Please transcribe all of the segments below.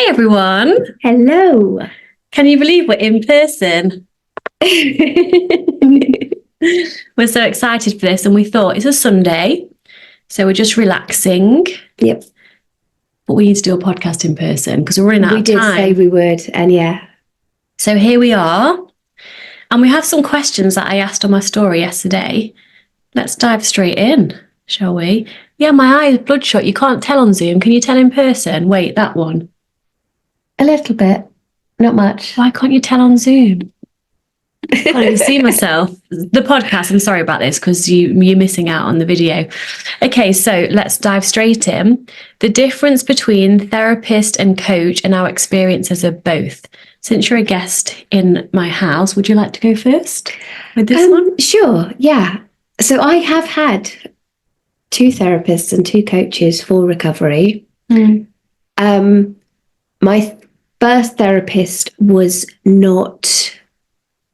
Hi, everyone. Hello. Can you believe we're in person? We're so excited for this, and we thought it's a Sunday, so we're just relaxing. Yep. But we need to do a podcast in person because we're running out of time. We did say we would, and yeah. So here we are, and we have some questions that I asked on my story yesterday. Let's dive straight in, shall we? Yeah, my eye is bloodshot. You can't tell on Zoom. Can you tell in person? Wait, that one. A little bit, not much. Why can't you tell on Zoom? I can't even see myself. The podcast, I'm sorry about this because you're missing out on the video. Okay, so let's dive straight in. The difference between therapist and coach and our experiences of both. Since you're a guest in my house, would you like to go first with this one? Sure, yeah. So I have had 2 therapists and 2 coaches for recovery. My first therapist was not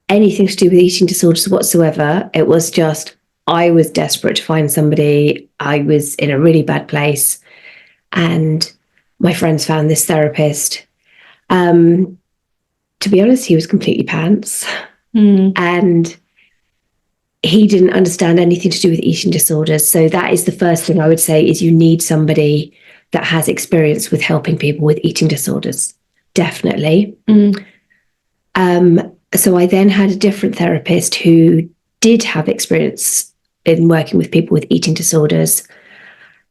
anything to do with eating disorders whatsoever. It was just, I was desperate to find somebody. I was in a really bad place, and my friends found this therapist. To be honest, he was completely pants, and he didn't understand anything to do with eating disorders. So that is the first thing I would say, is you need somebody that has experience with helping people with eating disorders. Definitely. So I then had a different therapist who did have experience in working with people with eating disorders.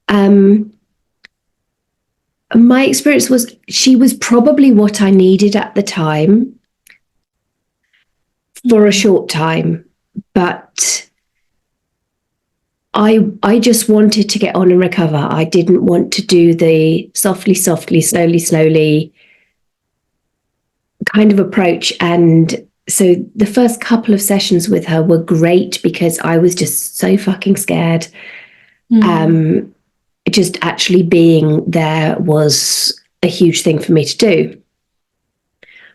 My experience was, she was probably what I needed at the time for a short time, but I just wanted to get on and recover. I didn't want to do the softly, slowly kind of approach. And so the first couple of sessions with her were great because I was just so fucking scared. Just actually being there was a huge thing for me to do.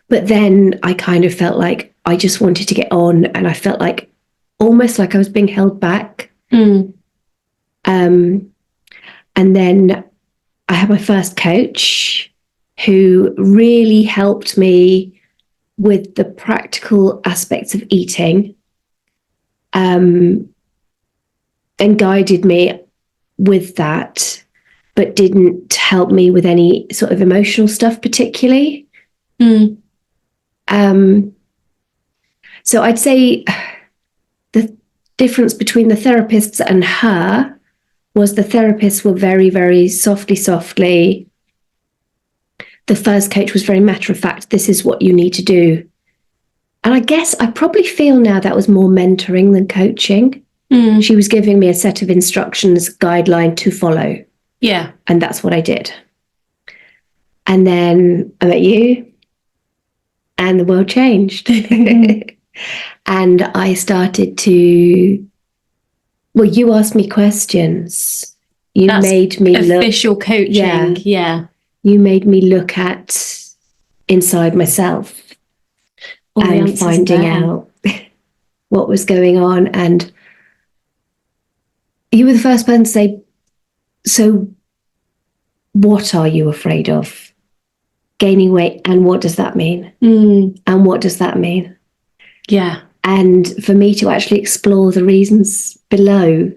But then I kind of felt like I just wanted to get on, and I felt like almost like I was being held back. And then I had my first coach who really helped me with the practical aspects of eating, and guided me with that, but didn't help me with any sort of emotional stuff particularly. So I'd say the difference between the therapists and her was the therapists were very, very softly. The first coach was very matter of fact, this is what you need to do. And I guess I probably feel now that was more mentoring than coaching. She was giving me a set of instructions, guideline to follow. Yeah. And that's what I did. And then I met you, and the world changed. And I started to, well, you asked me questions. That's made me official coaching. Yeah. You made me look at inside myself and finding out what was going on. And you were the first person to say, so what are you afraid of? Gaining weight, and what does that mean? And what does that mean? Yeah. And for me to actually explore the reasons below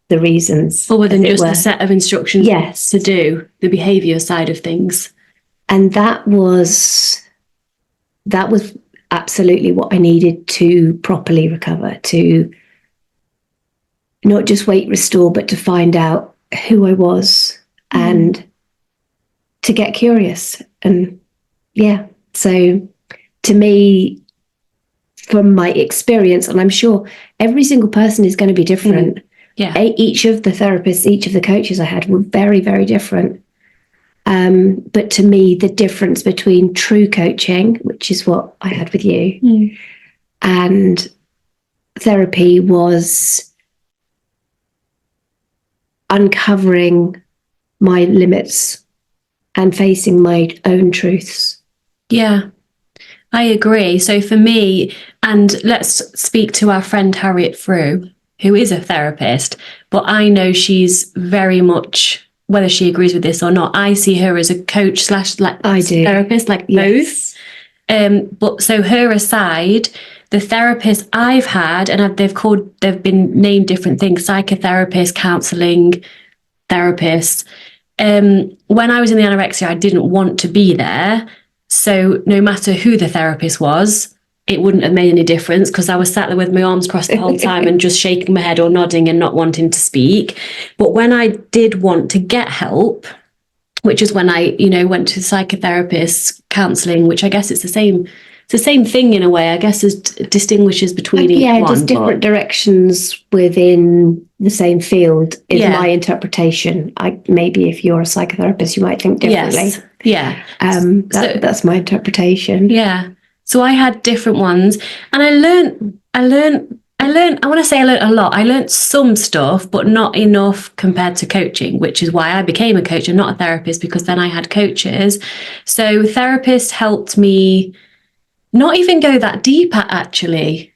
the reasons. Other than just a set of instructions yes. to do the behaviour side of things. And that was absolutely what I needed to properly recover, to not just weight restore, but to find out who I was and to get curious. And yeah, so to me, from my experience, and I'm sure every single person is going to be different. Yeah. Each of the therapists, each of the coaches I had were very, very different. But to me, the difference between true coaching, which is what I had with you, and therapy was uncovering my limits and facing my own truths. Yeah, I agree. So for me, and let's speak to our friend Harriet Frew, who is a therapist, but I know she's very much whether she agrees with this or not, I see her as a coach slash like I do. therapist, like Yes. both. But so her aside, the therapists I've had, and they've been named different things: psychotherapist, counselling therapist. When I was in the anorexia, I didn't want to be there. So no matter who the therapist was, it wouldn't have made any difference because I was sat there with my arms crossed the whole time and just shaking my head or nodding and not wanting to speak. But when I did want to get help, which is when I, went to psychotherapists, counselling, which I guess it's the same thing in a way. I guess there's distinguishes between each one. Just different directions within the same field is my interpretation. Maybe if you're a psychotherapist, you might think differently. Yes. Yeah. That's my interpretation. Yeah. So I had different ones, and I learned, I want to say I learned a lot. I learned some stuff, but not enough compared to coaching, which is why I became a coach and not a therapist, because then I had coaches. So therapists helped me not even go that deep actually.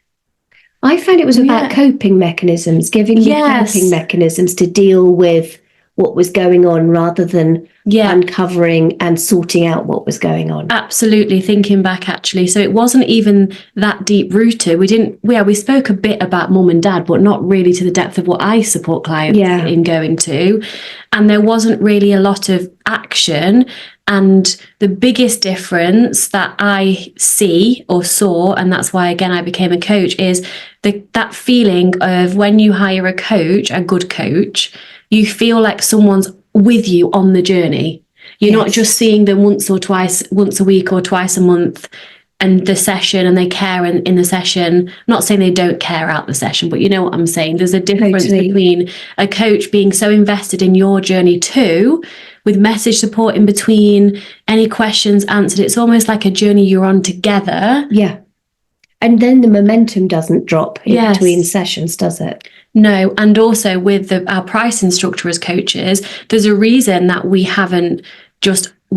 I found it was about coping mechanisms, giving me coping mechanisms to deal with what was going on rather than uncovering and sorting out what was going on. Absolutely, thinking back actually. So it wasn't even that deep rooted. We spoke a bit about mum and dad, but not really to the depth of what I support clients in going to. And there wasn't really a lot of action. And the biggest difference that I see or saw, and that's why, again, I became a coach, is that feeling of when you hire a coach, a good coach, you feel like someone's with you on the journey. You're not just seeing them once a week or twice a month and the session, and they care in the session. Not saying they don't care out the session, but you know what I'm saying. There's a difference between a coach being so invested in your journey too, with message support in between, any questions answered. It's almost like a journey you're on together. Yeah. And then the momentum doesn't drop in between sessions, does it? No. And also with our pricing structure as coaches, there's a reason that we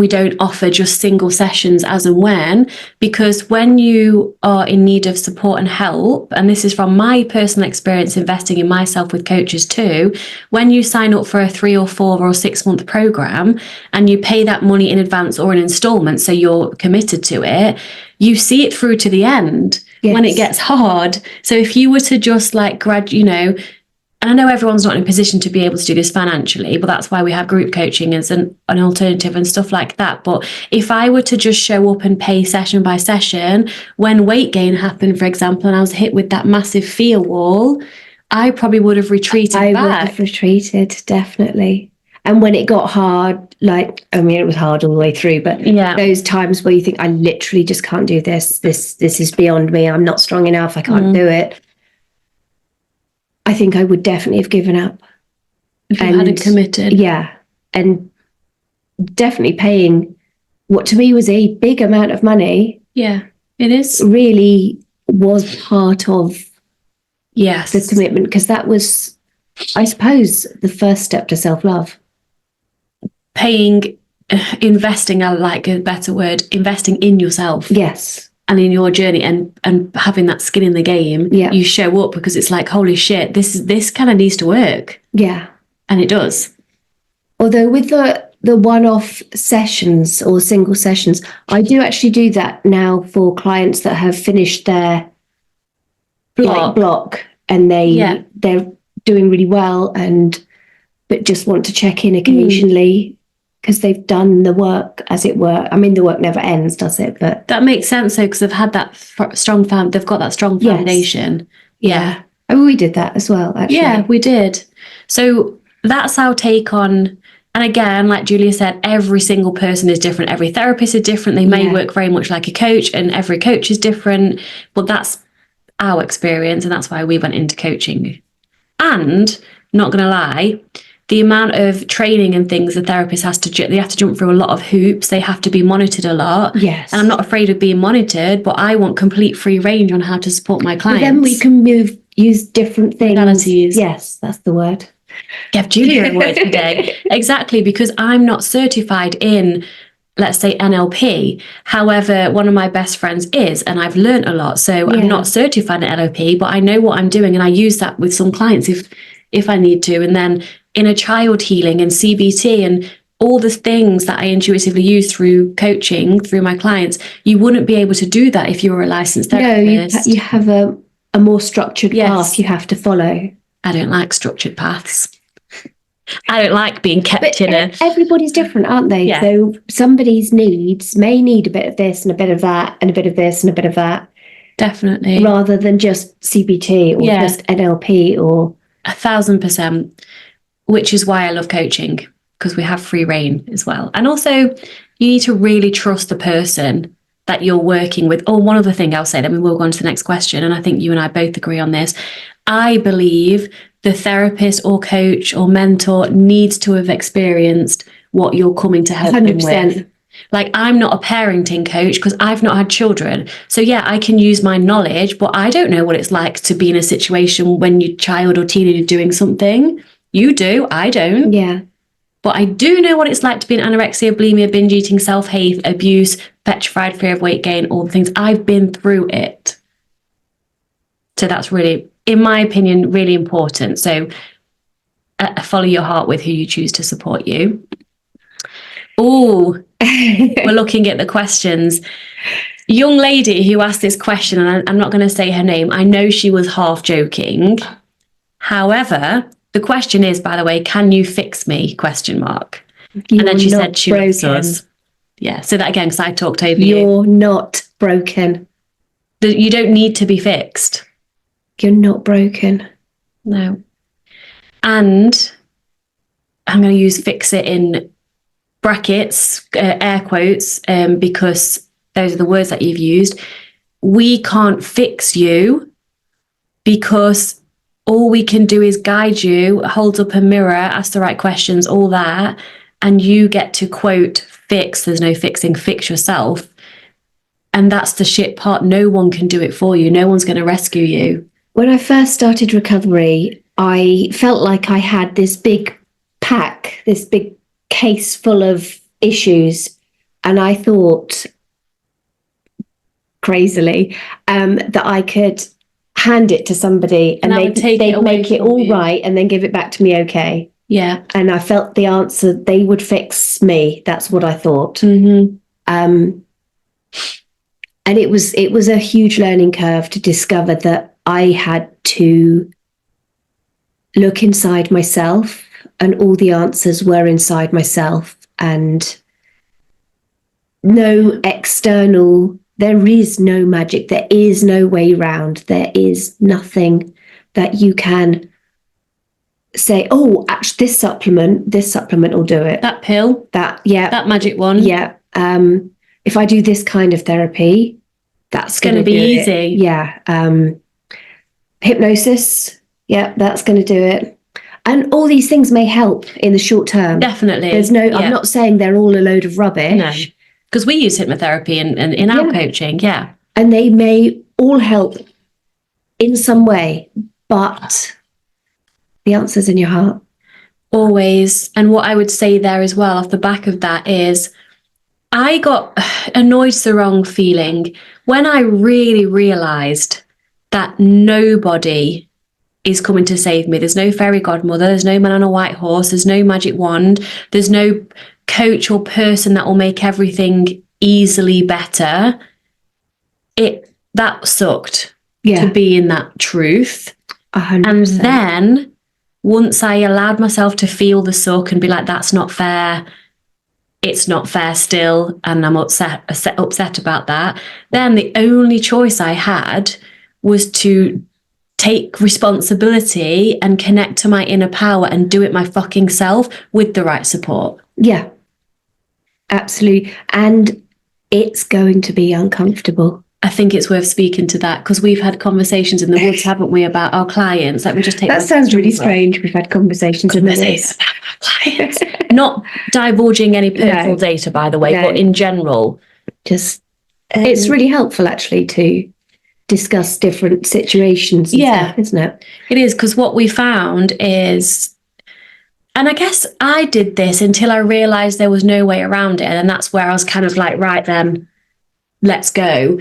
don't offer just single sessions as and when, because when you are in need of support and help, and this is from my personal experience investing in myself with coaches too, when you sign up for a 3 or 4 or 6 month program and you pay that money in advance or in installments, so you're committed to it, you see it through to the end when it gets hard. So if you were to just and I know everyone's not in a position to be able to do this financially, but that's why we have group coaching as an alternative and stuff like that. But if I were to just show up and pay session by session, when weight gain happened, for example, and I was hit with that massive fear wall, I probably would have retreated back. I would have retreated, definitely. And when it got hard, it was hard all the way through, but those times where you think, I literally just can't do this. This is beyond me. I'm not strong enough. I can't do it. I think I would definitely have given up. If you hadn't committed. Yeah. And definitely paying what to me was a big amount of money. Yeah, it is. Really was part of the commitment, because that was, I suppose, the first step to self-love. Investing, I like a better word, investing in yourself. Yes. And in your journey and having that skin in the game, you show up because it's like, holy shit, this kind of needs to work. Yeah. And it does. Although with the one-off sessions or single sessions, I do actually do that now for clients that have finished their block and they're doing really well but just want to check in occasionally. Because they've done the work, as it were. I mean, the work never ends, does it? But that makes sense, though, because they've had that strong they've got that strong foundation. Yeah. I mean, we did that as well, actually. Yeah, we did. So that's our take on, and again, like Julia said, every single person is different. Every therapist is different. They may work very much like a coach, and every coach is different. But that's our experience, and that's why we went into coaching. And, not going to lie, the amount of training and things the therapist they have to jump through a lot of hoops. They have to be monitored a lot. Yes. And I'm not afraid of being monitored, but I want complete free range on how to support my clients. But then we can use different things. Modalities. Yes, that's the word. Give Julia a word today. Exactly, because I'm not certified in, let's say, NLP. However, one of my best friends is, and I've learned a lot. So I'm not certified in NLP, but I know what I'm doing, and I use that with some clients if I need to. And then inner child healing and CBT and all the things that I intuitively use through coaching, through my clients, you wouldn't be able to do that if you were a licensed therapist. No, you have a more structured Yes. path you have to follow. I don't like structured paths. I don't like being kept in a... Everybody's different, aren't they? Yeah. So somebody's needs may need a bit of this and a bit of that and a bit of this and a bit of that. Definitely. Rather than just CBT or just NLP or... 1,000%, which is why I love coaching, because we have free reign as well. And also, you need to really trust the person that you're working with. Oh, one other thing I'll say, then we will go on to the next question, and I think you and I both agree on this. I believe the therapist or coach or mentor needs to have experienced what you're coming to help 100%. them with. Like, I'm not a parenting coach because I've not had children. So yeah, I can use my knowledge, but I don't know what it's like to be in a situation when your child or teenager is doing something. You do, I don't. Yeah. But I do know what it's like to be in anorexia, bulimia, binge eating, self-hate, abuse, petrified, fear of weight gain, all the things. I've been through it. So that's really, in my opinion, really important. So follow your heart with who you choose to support you. Oh, we're looking at the questions. Young lady who asked this question, and I'm not going to say her name. I know she was half joking. However, the question is, by the way, can you fix me? Question mark. And then she said she loves us. Yeah, say that again because I talked over you. You're not broken. You don't need to be fixed. You're not broken. No. And I'm going to use fix it in brackets, air quotes, because those are the words that you've used. We can't fix you because all we can do is guide you, hold up a mirror, ask the right questions, all that. And you get to quote, fix, there's no fixing, fix yourself. And that's the shit part. No one can do it for you. No one's going to rescue you. When I first started recovery, I felt like I had this big pack, this big case full of issues. And I thought, crazily, that I could hand it to somebody and they'd make it all right and then give it back to me okay. Yeah. And I felt the answer, they would fix me. That's what I thought. Mm-hmm. And it was a huge learning curve to discover that I had to look inside myself and all the answers were inside myself, and no external, there is no magic, there is no way round, there is nothing that you can say, oh, actually this supplement will do it. That pill. That magic one. Yeah. If I do this kind of therapy, that's going to be easy. Yeah. Hypnosis. Yeah, that's going to do it. And all these things may help in the short term. Definitely. I'm not saying they're all a load of rubbish. No. Because we use hypnotherapy in our coaching. Yeah. And they may all help in some way, but the answer's in your heart. Always. And what I would say there as well off the back of that is I got annoyed's the wrong feeling when I really realised that nobody is coming to save me. There's no fairy godmother. There's no man on a white horse. There's no magic wand. There's no coach or person that will make everything easily better. That sucked to be in that truth. 100%. And then once I allowed myself to feel the suck and be like, that's not fair, it's not fair still, and I'm upset about that, then the only choice I had was to take responsibility and connect to my inner power and do it my fucking self with the right support. Yeah, absolutely. And it's going to be uncomfortable. I think it's worth speaking to that because we've had conversations in the woods, haven't we, about our clients. Let me just take that sounds really strange. We've had conversations in the woods about our clients. Not divulging any personal data, by the way, but in general. Just it's really helpful actually to discuss different situations and stuff, isn't it? It is, because what we found is, and I guess I did this until I realised there was no way around it, and that's where I was kind of like, right then, let's go.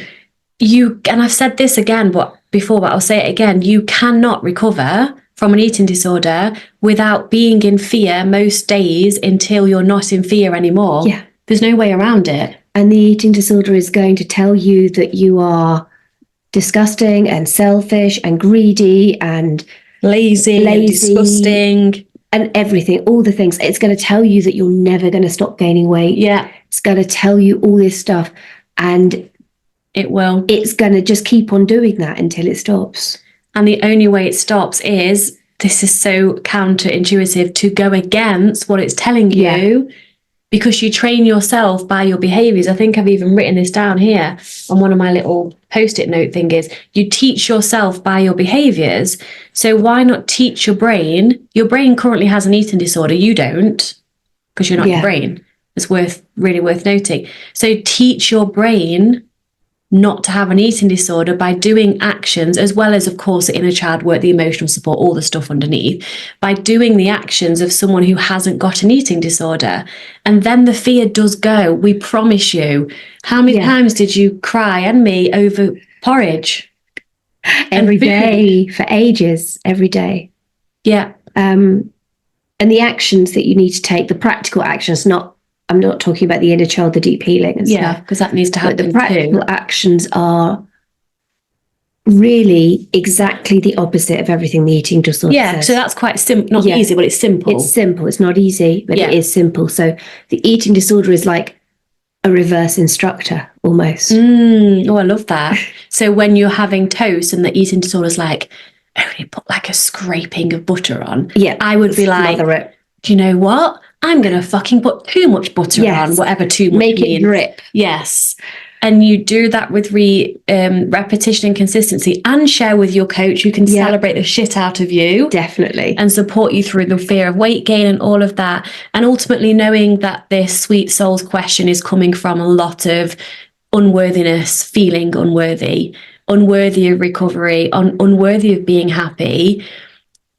And I've said this again, but I'll say it again, you cannot recover from an eating disorder without being in fear most days until you're not in fear anymore. Yeah. There's no way around it. And the eating disorder is going to tell you that you are disgusting and selfish and greedy and Lazy and disgusting. And everything, all the things. It's going to tell you that you're never going to stop gaining weight. Yeah. It's going to tell you all this stuff. And it will. It's going to just keep on doing that until it stops. And the only way it stops is, this is so counterintuitive, to go against what it's telling you, because you train yourself by your behaviors. I think I've even written this down here on one of my little post-it note thingies. You teach yourself by your behaviors. So why not teach your brain? Your brain currently has an eating disorder. You don't, because you're not your brain. It's really worth noting. So teach your brain not to have an eating disorder by doing actions, as well as, of course, the inner child work, the emotional support, all the stuff underneath, by doing the actions of someone who hasn't got an eating disorder. And then the fear does go. We promise you. How many times did you cry, and me, over porridge? Every day, for ages, every day. Yeah. And the actions that you need to take, the practical actions, I'm not talking about the inner child, the deep healing and stuff. Yeah, because that needs to happen too. But the practical actions are really exactly the opposite of everything the eating disorder says. So that's quite simple. Not easy, but it's simple. It's simple. It's not easy, but it is simple. So the eating disorder is like a reverse instructor almost. Oh, I love that. So when you're having toast and the eating disorder is like, only put like a scraping of butter on. Yeah. I would be like, do you know what? I'm going to fucking put too much butter on, whatever too much Make it drip. Yes. And you do that with repetition and consistency, and share with your coach who can celebrate the shit out of you. Definitely. And support you through the fear of weight gain and all of that. And ultimately knowing that this sweet souls question is coming from a lot of unworthiness, feeling unworthy of recovery, unworthy of being happy.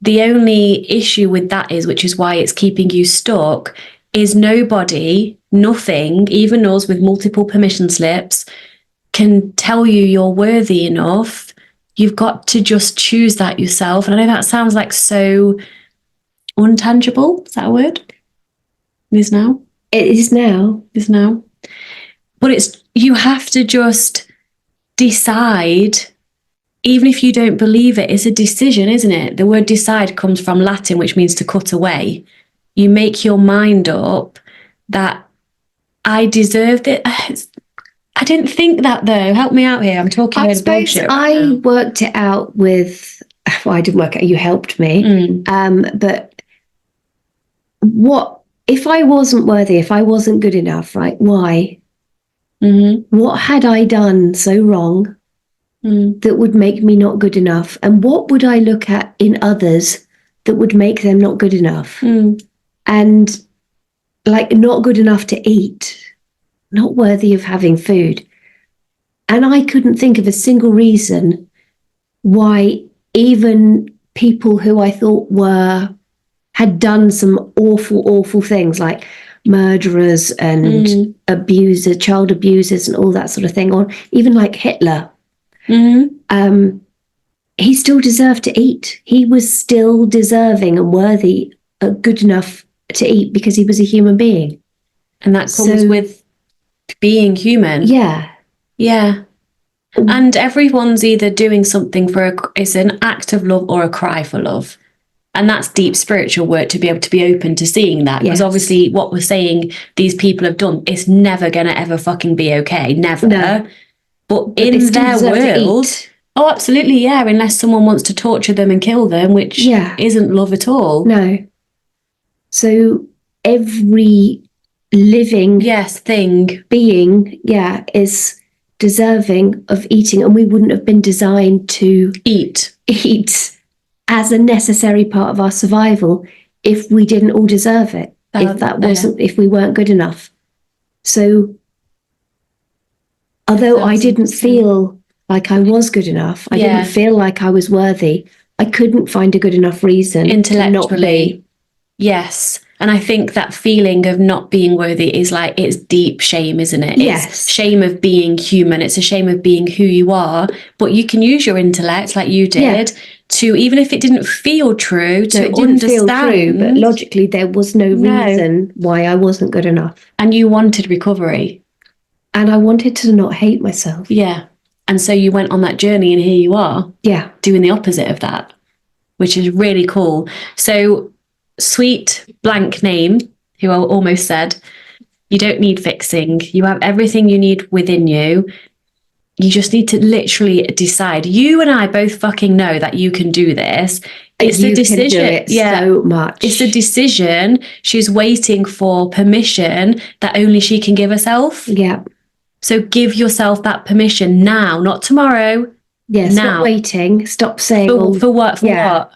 The only issue with that is, which is why it's keeping you stuck, is nothing, even us with multiple permission slips, can tell you you're worthy enough. You've got to just choose that yourself. And I know that sounds like so untangible. Is that a word? It is now. It is now. It is now. But you have to just decide. Even if you don't believe it, it's a decision, isn't it? The word decide comes from Latin, which means to cut away. You make your mind up that I deserved it. I didn't think that, though. Help me out here. I'm talking about bullshit. I worked it out with, well, I didn't work it out, you helped me. But what, if I wasn't worthy, if I wasn't good enough, right? Why? What had I done so wrong that would make me not good enough? And what would I look at in others that would make them not good enough? And like, not good enough to eat, not worthy of having food. And I couldn't think of a single reason why even people who I thought had done some awful things, like murderers and abusers, child abusers and all that sort of thing, or even like Hitler, he still deserved to eat. He was still deserving and worthy, good enough to eat, because he was a human being. And that comes with being human. Yeah. And everyone's either doing something it's an act of love or a cry for love. And that's deep spiritual work, to be able to be open to seeing that. Because obviously what we're saying these people have done, it's never going to ever fucking be okay. Never. No. But in their world, oh, absolutely, yeah. Unless someone wants to torture them and kill them, which isn't love at all. No. So every living being, is deserving of eating, and we wouldn't have been designed to eat as a necessary part of our survival if we didn't all deserve it. If we weren't good enough. So although I didn't feel like I was good enough, I didn't feel like I was worthy, I couldn't find a good enough reason intellectually to not be. Yes. And I think that feeling of not being worthy is like, it's deep shame, isn't it? It's shame of being human. It's a shame of being who you are. But you can use your intellect, like you did, to, even if it didn't feel true, to it didn't feel understand. true, but logically there was no reason why I wasn't good enough. And you wanted recovery. And I wanted to not hate myself. Yeah. And so you went on that journey, and here you are. Yeah. Doing the opposite of that, which is really cool. So sweet blank name, who I almost said, you don't need fixing. You have everything you need within you. You just need to literally decide. You and I both fucking know that you can do this. It's the decision. Can do it so much. It's the decision. She's waiting for permission that only she can give herself. Yeah. So give yourself that permission now, not tomorrow. Yes, now. Stop waiting. Stop saying for what? For what?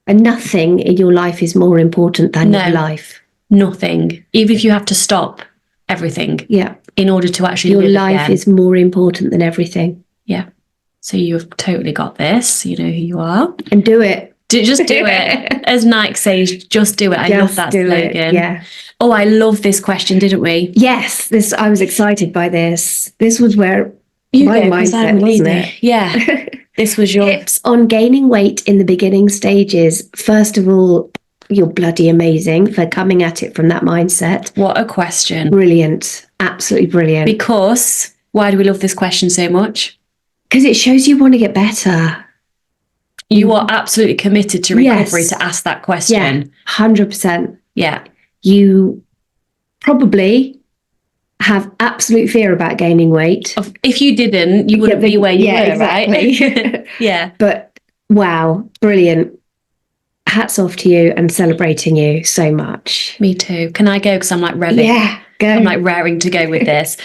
And nothing in your life is more important than your life. Nothing. Even if you have to stop everything. Yeah. In order to actually your live life again. is more important than everything. Yeah. So you've totally got this. You know who you are. And do it. Just do it. As Nike says, just do it. I love that slogan. Yeah. Oh, I love this question, didn't we? Yes. I was excited by this. This was where my mindset, wasn't it? Yeah. This was your tips on gaining weight in the beginning stages. First of all, you're bloody amazing for coming at it from that mindset. What a question. Brilliant. Absolutely brilliant. Because why do we love this question so much? Because it shows you want to get better. You are absolutely committed to recovery to ask that question. Yeah, 100%. Yeah. You probably have absolute fear about gaining weight. If you didn't, you wouldn't be where you were, exactly. Right? Yeah. But wow, brilliant. Hats off to you and celebrating you so much. Me too. Can I go? Because I'm like revving. Yeah, go. I'm like raring to go with this.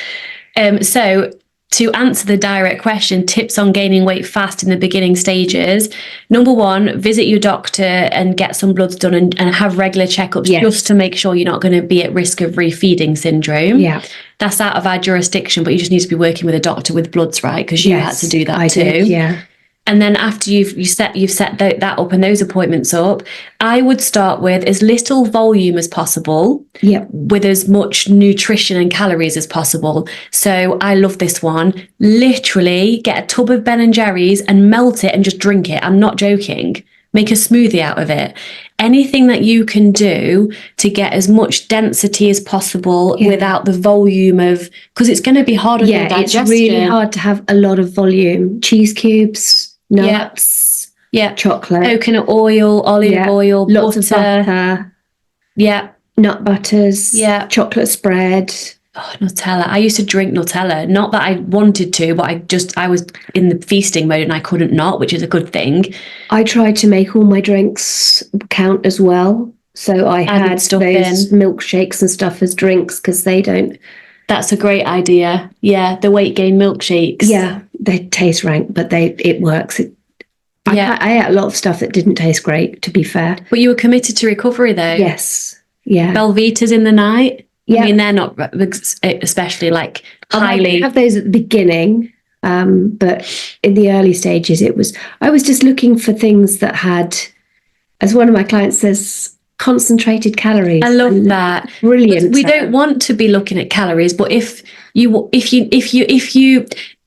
So to answer the direct question, tips on gaining weight fast in the beginning stages. Number one, visit your doctor and get some bloods done and have regular checkups just to make sure you're not going to be at risk of refeeding syndrome. Yeah. That's out of our jurisdiction, but you just need to be working with a doctor with bloods, right? Because you had to do that too. Did, yeah. And then after you've set that up and those appointments up, I would start with as little volume as possible, with as much nutrition and calories as possible. So I love this one. Literally get a tub of Ben and Jerry's and melt it and just drink it. I'm not joking. Make a smoothie out of it. Anything that you can do to get as much density as possible without the volume of, because it's going to be harder than digestion. It's really hard to have a lot of volume. Cheese cubes, nuts, chocolate, coconut oil, olive oil, lots of butter, nut butters, chocolate spread. Oh, Nutella. I used to drink Nutella. Not that I wanted to, but I was in the feasting mode and I couldn't not, which is a good thing. I tried to make all my drinks count as well. So I had those milkshakes and stuff as drinks because they don't. That's a great idea. Yeah, the weight gain milkshakes. Yeah, they taste rank, but it works. I ate a lot of stuff that didn't taste great, to be fair. But you were committed to recovery, though. Yes. Yeah. Belvitas in the night. Yeah. I mean, they're not especially like highly. I have those at the beginning, but in the early stages, I was just looking for things that had, as one of my clients says, concentrated calories. I love that. Brilliant. We don't want to be looking at calories, but if you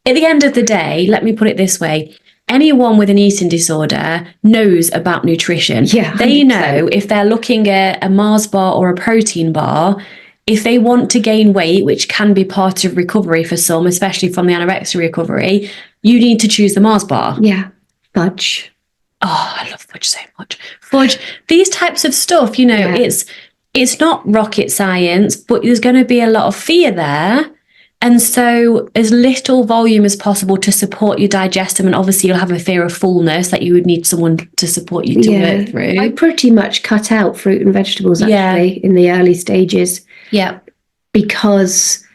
at the end of the day, let me put it this way. Anyone with an eating disorder knows about nutrition. Yeah, 100%. They know if they're looking at a Mars bar or a protein bar, if they want to gain weight, which can be part of recovery for some, especially from the anorexia recovery, you need to choose the Mars bar. Yeah. Fudge. Oh, I love fudge so much. Fudge, these types of stuff, it's not rocket science, but there's going to be a lot of fear there. And so as little volume as possible to support your digestion. And obviously you'll have a fear of fullness that you would need someone to support you to work through. I pretty much cut out fruit and vegetables actually in the early stages. Yeah. Because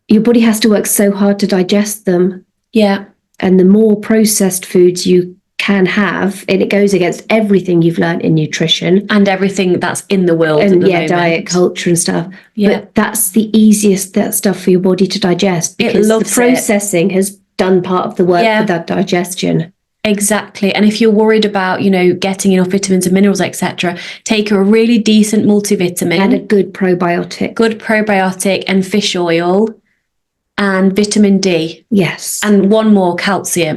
your body has to work so hard to digest them. Yeah. And the more processed foods you can have, and it goes against everything you've learned in nutrition and everything that's in the world and diet culture and stuff. But that's the easiest stuff for your body to digest because the processing has done part of the work for that digestion. Exactly. And if you're worried about, getting enough vitamins and minerals, etc., take a really decent multivitamin and a good probiotic and fish oil and vitamin D. Yes. And one more, calcium.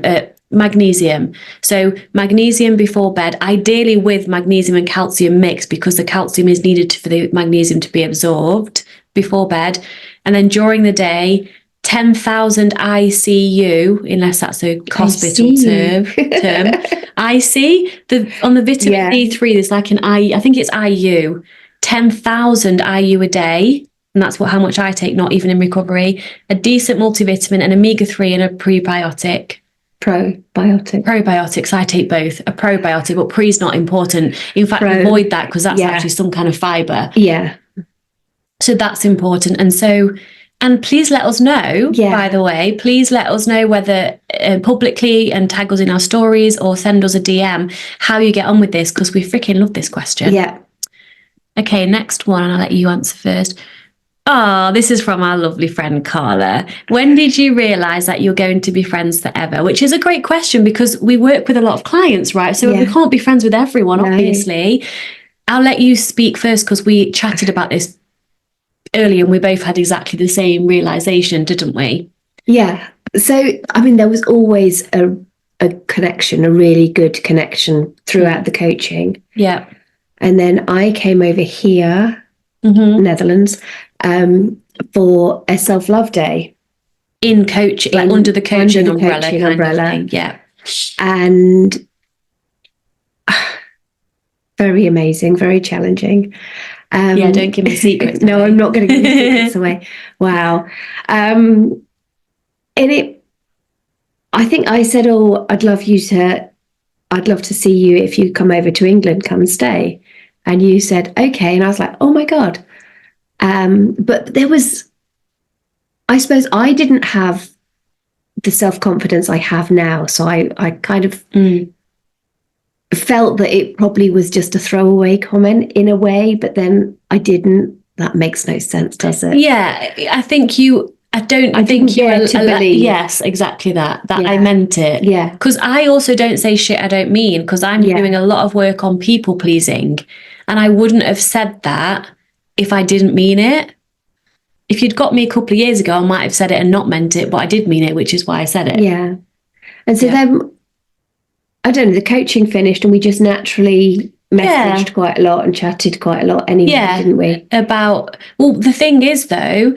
magnesium. So magnesium before bed, ideally with magnesium and calcium mixed, because the calcium is needed for the magnesium to be absorbed before bed. And then during the day, 10,000 ICU, unless that's a hospital term. IC, on the vitamin D3, there's like an I think it's IU, 10,000 IU a day. And that's how much I take, not even in recovery. A decent multivitamin, an omega-3 and a prebiotic. Probiotics, I take both. A probiotic, but pre's not important. In fact, avoid that because that's actually some kind of fibre. Yeah. So that's important. And please let us know, by the way, please let us know whether publicly and tag us in our stories or send us a DM how you get on with this, because we freaking love this question. Yeah. Okay, next one, and I'll let you answer first. Oh, this is from our lovely friend Carla. When did you realise that you're going to be friends forever? Which is a great question because we work with a lot of clients, right? So we can't be friends with everyone, obviously. I'll let you speak first because we chatted about this earlier and we both had exactly the same realisation, didn't we? Yeah. So, I mean, there was always a connection, a really good connection throughout the coaching. Yeah. And then I came over here, Netherlands, for a self-love day. In coaching, like under the coaching umbrella. Yeah. And very amazing, very challenging. Don't give me secrets. No, I'm not going to give you secrets away. Wow. I think I said, I'd love to see you if you come over to England, come and stay. And you said, okay. And I was like, oh my God. But I suppose I didn't have the self-confidence I have now. So I kind of felt that it probably was just a throwaway comment in a way, but then I didn't. That makes no sense, does it? Yeah, I think you believe. Yes, exactly that I meant it. Yeah. Because I also don't say shit I don't mean, because I'm doing a lot of work on people pleasing, and I wouldn't have said that if I didn't mean it. If you'd got me a couple of years ago, I might have said it and not meant it, but I did mean it, which is why I said it. Yeah. And so then, I don't know, the coaching finished and we just naturally messaged quite a lot and chatted quite a lot anyway, didn't we? The thing is though,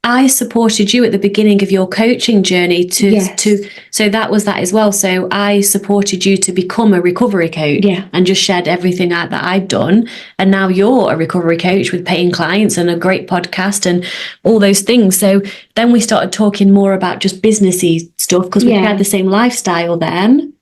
I supported you at the beginning of your coaching journey so that was that as well. So I supported you to become a recovery coach and just shared everything that I'd done. And now you're a recovery coach with paying clients and a great podcast and all those things. So then we started talking more about just businessy stuff because we had the same lifestyle then.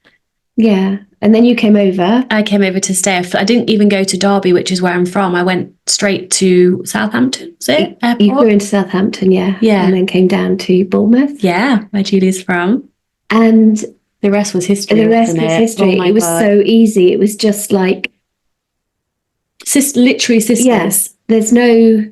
Yeah. And then you came over. I came over to stay. I didn't even go to Derby, which is where I'm from. I went straight to Southampton. Was it? Airport? You flew into Southampton, yeah. And then came down to Bournemouth. Yeah, where Julie's from. And the rest was history. It was so easy. It was just like literally sisters. Yes. There's no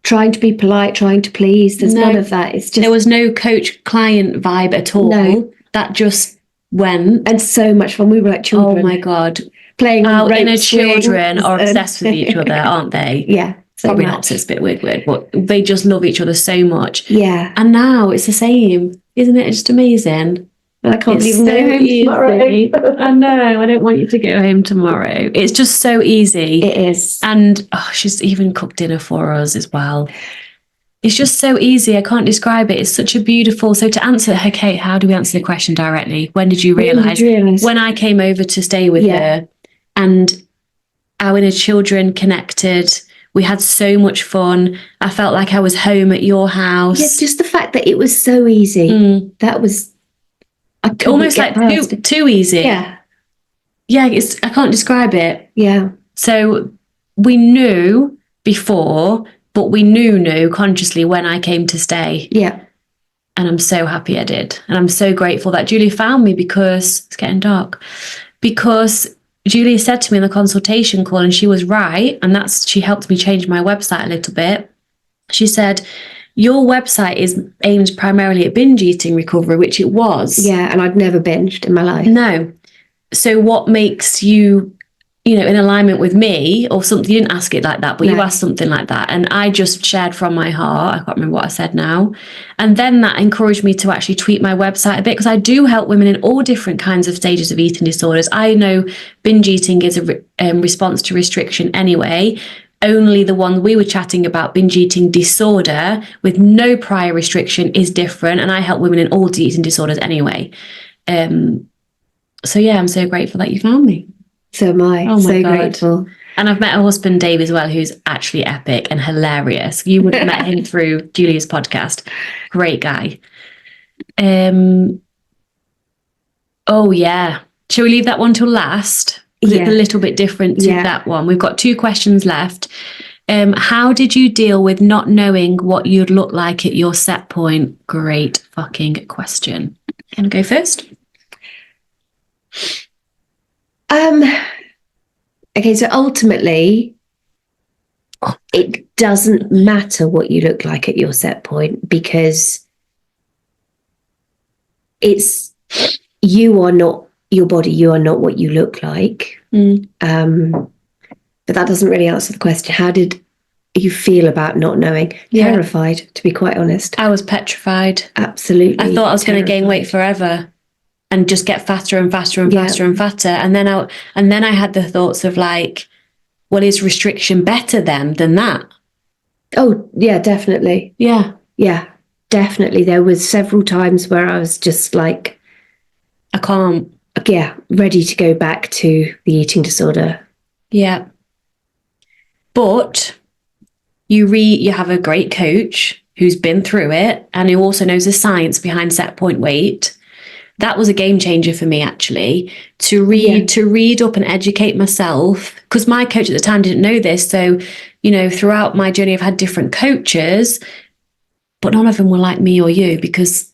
trying to be polite, trying to please. There's none of that. It's just there was no coach-client vibe at all. No. That just went. And so much fun. We were like children. Oh my God. Playing our inner children are obsessed with each other, aren't they? Yeah. So probably much. not, it's a bit weird, but they just love each other so much. Yeah. And now it's the same. Isn't it just amazing? I can't even go home tomorrow. I know. I don't want you to go home tomorrow. It's just so easy. It is. And she's even cooked dinner for us as well. It's just so easy. I can't describe it. It's such a beautiful. So to answer, okay, how do we answer the question directly? When did you realise? When I came over to stay with her and our inner children connected. We had so much fun. I felt like I was home at your house. Yeah, just the fact that it was so easy. That was almost like too easy. Yeah. Yeah, I can't describe it. Yeah. So we knew before, but we knew consciously when I came to stay. Yeah. And I'm so happy I did. And I'm so grateful that Julie found me because it's getting dark. Because Julia said to me in the consultation call, and she was right, and she helped me change my website a little bit. She said, your website is aimed primarily at binge eating recovery, which it was. Yeah, and I'd never binged in my life. No. So what makes you in alignment with me or something. You didn't ask it like that, but you No. asked something like that. And I just shared from my heart. I can't remember what I said now. And then that encouraged me to actually tweak my website a bit, because I do help women in all different kinds of stages of eating disorders. I know binge eating is a response to restriction anyway. Only the one we were chatting about, binge eating disorder with no prior restriction, is different. And I help women in all eating disorders anyway. So yeah, I'm so grateful that you found me. So am I. Oh my so God. grateful. And I've met her husband, Dave, as well, who's actually epic and hilarious. You would have met him through Julia's podcast. Great guy. Oh, yeah. Shall we leave that one till last? Because it's a little bit different to that one. We've got 2 questions left. How did you deal with not knowing what you'd look like at your set point? Great fucking question. Can I go first? Okay, so ultimately, it doesn't matter what you look like at your set point, because you are not your body, you are not what you look like. But that doesn't really answer the question. How did you feel about not knowing? Terrified, to be quite honest. I was petrified. Absolutely. I thought I was going to gain weight forever and just get fatter and faster and faster and fatter. And then I had the thoughts of like, well, is restriction better then than that? Oh, yeah, definitely. Yeah. Yeah, definitely. There was several times where I was just like, I can't. Yeah, ready to go back to the eating disorder. Yeah. But you have a great coach who's been through it and who also knows the science behind set point weight. That was a game changer for me, actually, to read up and educate myself, because my coach at the time didn't know this. So, throughout my journey, I've had different coaches, but none of them were like me or you, because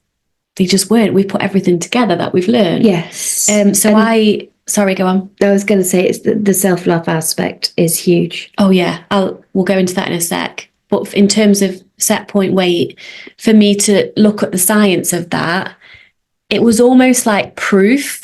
they just weren't. We put everything together that we've learned. Yes. Sorry, go on. I was going to say it's the self-love aspect is huge. Oh yeah, we'll go into that in a sec. But in terms of set point weight, for me to look at the science of that, it was almost like proof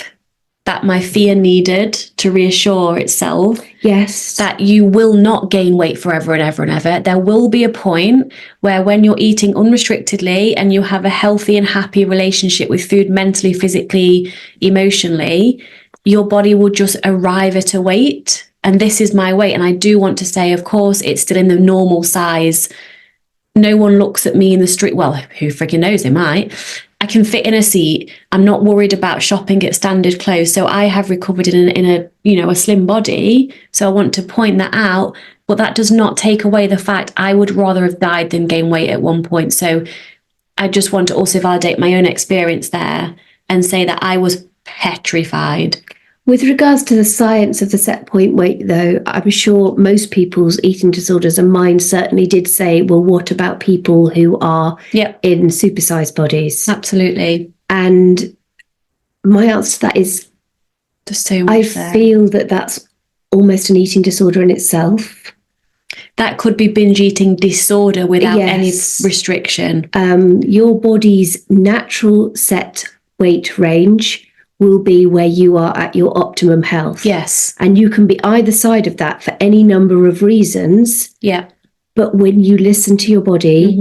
that my fear needed to reassure itself. Yes. That you will not gain weight forever and ever and ever. There will be a point where when you're eating unrestrictedly and you have a healthy and happy relationship with food, mentally, physically, emotionally, your body will just arrive at a weight. And this is my weight. And I do want to say, of course, it's still in the normal size. No one looks at me in the street. Well, who freaking knows? They might. I can fit in a seat. I'm not worried about shopping at standard clothes. So I have recovered in a slim body. So I want to point that out. But that does not take away the fact I would rather have died than gain weight at one point. So I just want to also validate my own experience there and say that I was petrified. With regards to the science of the set point weight, though, I'm sure most people's eating disorders, and mine certainly did say, well, what about people who are in supersized bodies? Absolutely. And my answer to that is, there's so much I feel that that's almost an eating disorder in itself. That could be binge eating disorder without any restriction. Your body's natural set weight range will be where you are at your optimum health. Yes. And you can be either side of that for any number of reasons. Yeah. But when you listen to your body,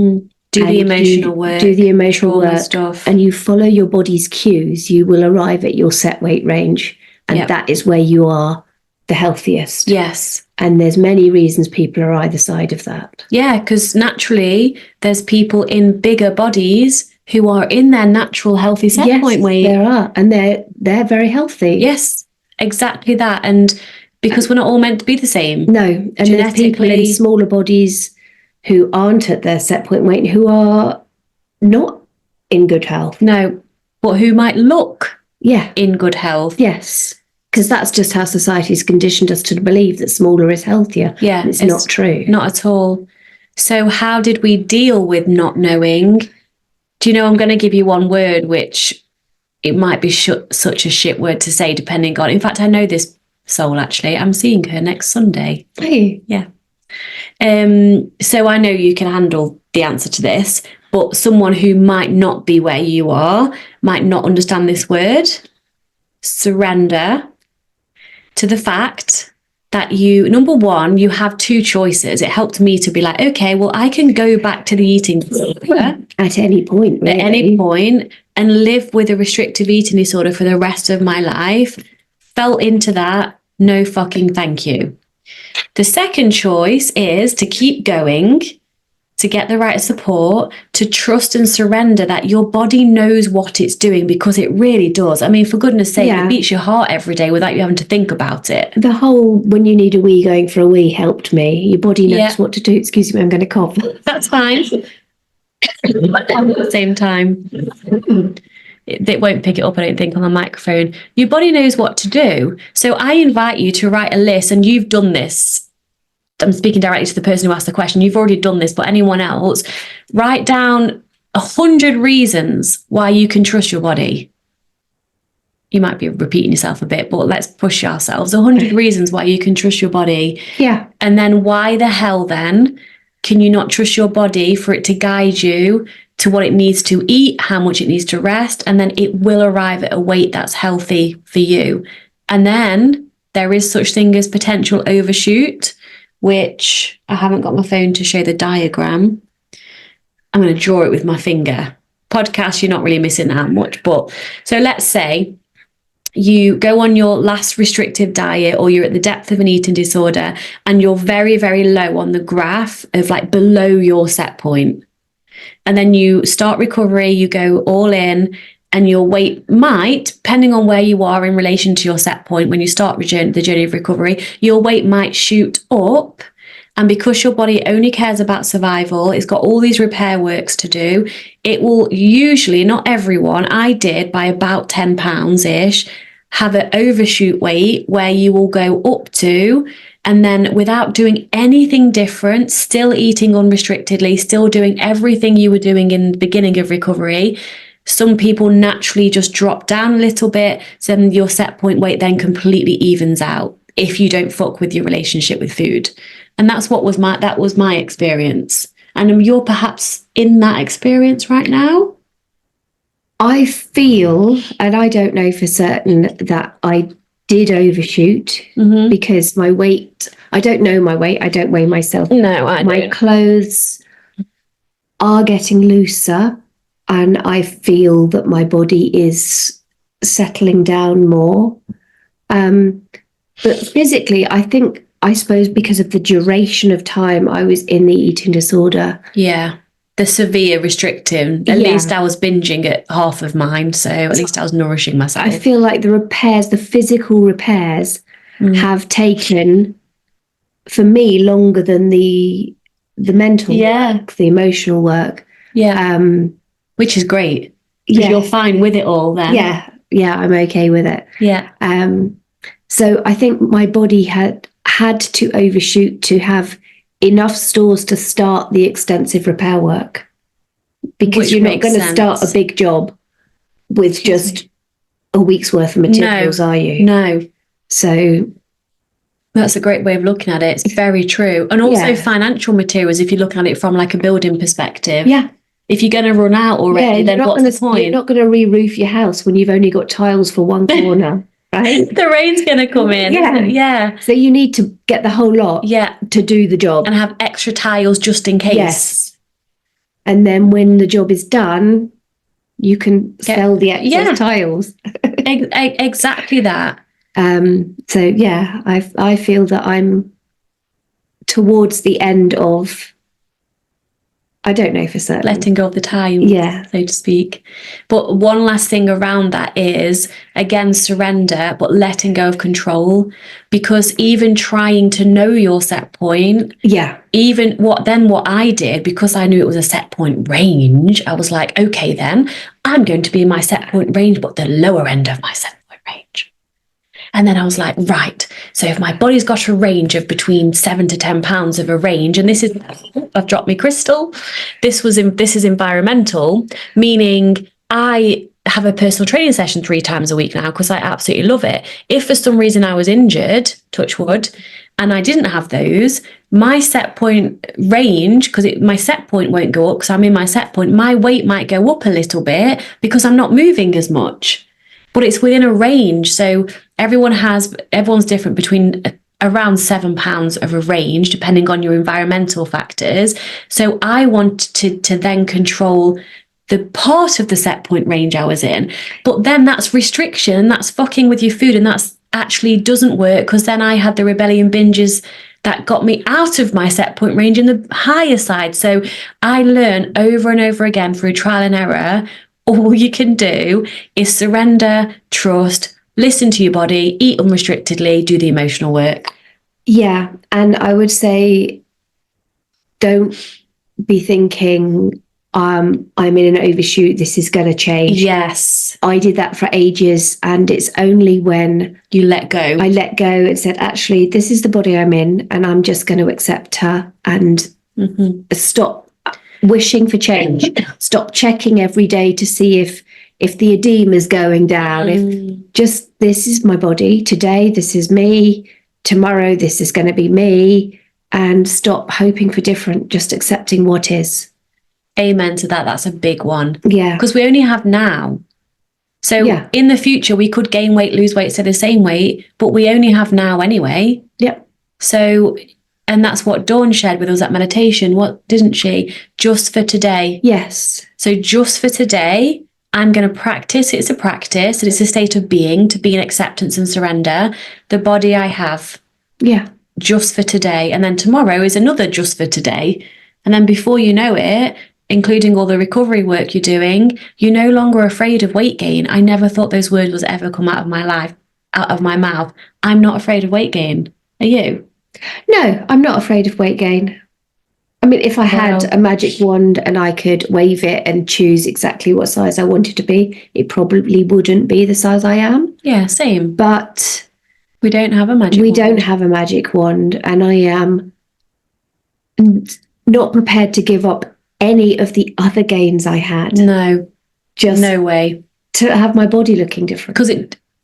do the emotional work, stuff, and you follow your body's cues, you will arrive at your set weight range. And that is where you are the healthiest. Yes. And there's many reasons people are either side of that. Yeah, because naturally there's people in bigger bodies who are in their natural healthy set point weight. There are, and they're very healthy. Yes, exactly that. And because we're not all meant to be the same. No, and there's people in smaller bodies who aren't at their set point weight who are not in good health. No, but who might look in good health. Yes, because that's just how society's conditioned us to believe that smaller is healthier. Yeah, it's not true. Not at all. So how did we deal with not knowing? Do you know, I'm going to give you one word, which it might be such a shit word to say, depending on. In fact, I know this soul, actually. I'm seeing her next Sunday. Hey. Yeah. So I know you can handle the answer to this, but someone who might not be where you are might not understand this word. Surrender to the fact that number one, you have two choices. It helped me to be like, okay, well, I can go back to the eating disorder at any point, really. At any point, and live with a restrictive eating disorder for the rest of my life. Fell into that. No fucking thank you. The second choice is to keep going, to get the right support, to trust and surrender that your body knows what it's doing, because it really does. I mean, for goodness sake, It beats your heart every day without you having to think about it. The whole when you need a wee, going for a wee helped me. Your body knows what to do. Excuse me, I'm going to cough. That's fine. At the same time, it won't pick it up, I don't think, on the microphone. Your body knows what to do. So I invite you to write a list, and you've done this. I'm speaking directly to the person who asked the question. You've already done this, but anyone else, write down 100 reasons why you can trust your body. You might be repeating yourself a bit, but let's push ourselves. 100 reasons why you can trust your body. Yeah. And then why the hell then can you not trust your body for it to guide you to what it needs to eat, how much it needs to rest, and then it will arrive at a weight that's healthy for you. And then there is such thing as potential overshoot, which I haven't got my phone to show the diagram. I'm going to draw it with my finger. Podcast, you're not really missing that much. But so let's say you go on your last restrictive diet, or you're at the depth of an eating disorder, and you're very, very low on the graph of like below your set point. And then you start recovery, you go all in, and your weight might, depending on where you are in relation to your set point, when you start the journey of recovery, your weight might shoot up. And because your body only cares about survival, it's got all these repair works to do. It will usually, not everyone, I did by about 10 pounds-ish, have an overshoot weight where you will go up to, and then without doing anything different, still eating unrestrictedly, still doing everything you were doing in the beginning of recovery, some people naturally just drop down a little bit, so then your set point weight then completely evens out if you don't fuck with your relationship with food. And that was my experience. And you're perhaps in that experience right now? I feel, and I don't know for certain, that I did overshoot because my weight, I don't know my weight, I don't weigh myself. No, I don't. My clothes are getting looser, and I feel that my body is settling down more. But physically, I suppose because of the duration of time I was in the eating disorder. Yeah. The severe restrictive. At least I was binging at half of mine, so at least I was nourishing myself. I feel like the physical repairs have taken, for me, longer than the mental work, the emotional work. Yeah. Which is great. Because you're fine with it all then. Yeah, I'm okay with it. Yeah. So I think my body had to overshoot to have enough stores to start the extensive repair work, because you're not going to start a big job with just a week's worth of materials, are you? No. So that's a great way of looking at it. It's very true. And also financial materials, if you look at it from like a building perspective. Yeah. If you're going to run out already, then what's the point? You're not going to re-roof your house when you've only got tiles for one corner. Right? The rain's going to come in. Yeah. So you need to get the whole lot to do the job. And have extra tiles just in case. Yes. And then when the job is done, you can sell the excess tiles. Exactly that. So yeah, I feel that I'm towards the end of, I don't know for certain, letting go of the time, so to speak. But one last thing around that is, again, surrender, but letting go of control. Because even trying to know your set point, even what I did, because I knew it was a set point range, I was like, okay, then I'm going to be in my set point range, but the lower end of my set point range. And then I was like, right, so if my body's got a range of between 7 to 10 pounds of a range, and this is, I've dropped my crystal, this is environmental, meaning I have a personal training session 3 times a week now because I absolutely love it. If for some reason I was injured, touch wood, and I didn't have those, my set point range, because my set point won't go up because I'm in my set point, my weight might go up a little bit because I'm not moving as much. But it's within a range. So everyone's different between around 7 pounds of a range, depending on your environmental factors. So I wanted to then control the part of the set point range I was in. But then that's restriction, that's fucking with your food, and that's actually doesn't work, because then I had the rebellion binges that got me out of my set point range in the higher side. So I learned over and over again through trial and error, all you can do is surrender, trust, listen to your body, eat unrestrictedly, do the emotional work. Yeah. And I would say, don't be thinking, I'm in an overshoot, this is going to change. Yes. I did that for ages, and it's only when you let go. I let go and said, actually, this is the body I'm in, and I'm just going to accept her and stop wishing for change. Stop checking every day to see if the edema is going down. If just, this is my body today, this is me. Tomorrow, this is going to be me. And stop hoping for different, just accepting what is. Amen to that. That's a big one. Yeah. Because we only have now. So in the future, we could gain weight, lose weight, stay the same weight, but we only have now anyway. Yep. So, and that's what Dawn shared with us at meditation. What didn't she? Just for today. Yes. So just for today, I'm going to practice. It's a practice, and it's a state of being, to be in acceptance and surrender. The body I have. Yeah. Just for today. And then tomorrow is another just for today. And then before you know it, including all the recovery work you're doing, you're no longer afraid of weight gain. I never thought those words would ever come out of my mouth. I'm not afraid of weight gain. Are you? No, I'm not afraid of weight gain. I mean, if I had a magic wand and I could wave it and choose exactly what size I wanted to be, it probably wouldn't be the size I am. Yeah, same. But we don't have a magic wand. We don't have a magic wand, and I am not prepared to give up any of the other gains I had. No. Just no way. To have my body looking different. Because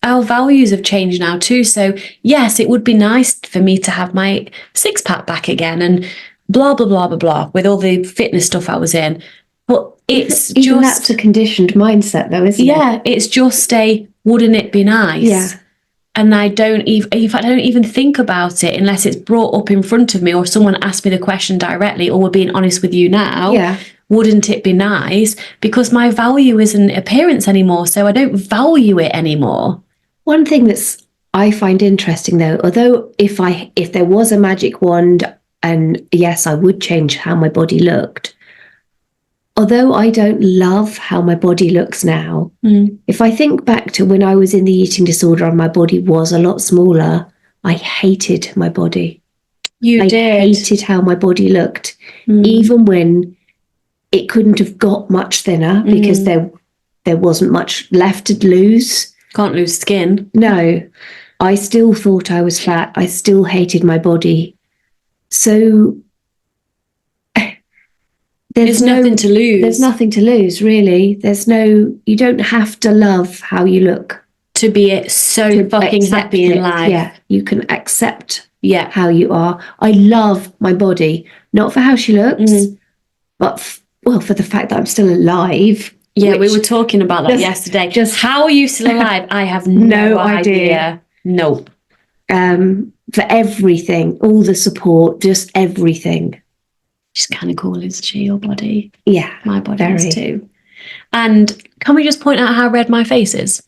our values have changed now too. So yes, it would be nice for me to have my six-pack back again and blah, blah, blah, blah, blah, with all the fitness stuff I was in. But it's even that's a conditioned mindset though, isn't it? Yeah, it's just wouldn't it be nice? Yeah. And I don't even think about it unless it's brought up in front of me, or someone asked me the question directly, or we're being honest with you now. Yeah. Wouldn't it be nice? Because my value isn't appearance anymore, so I don't value it anymore. One thing I find interesting though, although if there was a magic wand, and yes, I would change how my body looked. Although I don't love how my body looks now, if I think back to when I was in the eating disorder and my body was a lot smaller, I hated my body. I hated how my body looked, even when it couldn't have got much thinner because there wasn't much left to lose. Can't lose skin. No, I still thought I was fat. I still hated my body. So there's nothing to lose. There's nothing to lose, really. You don't have to love how you look to be so fucking happy in life. Yeah, you can accept how you are. I love my body, not for how she looks, but for the fact that I'm still alive. Yeah, we were talking about that yesterday. Just how are you still alive? I have no idea. Nope. For everything, all the support, just everything. She's kind of cool, isn't she, your body? Yeah. My body is too. And can we just point out how red my face is?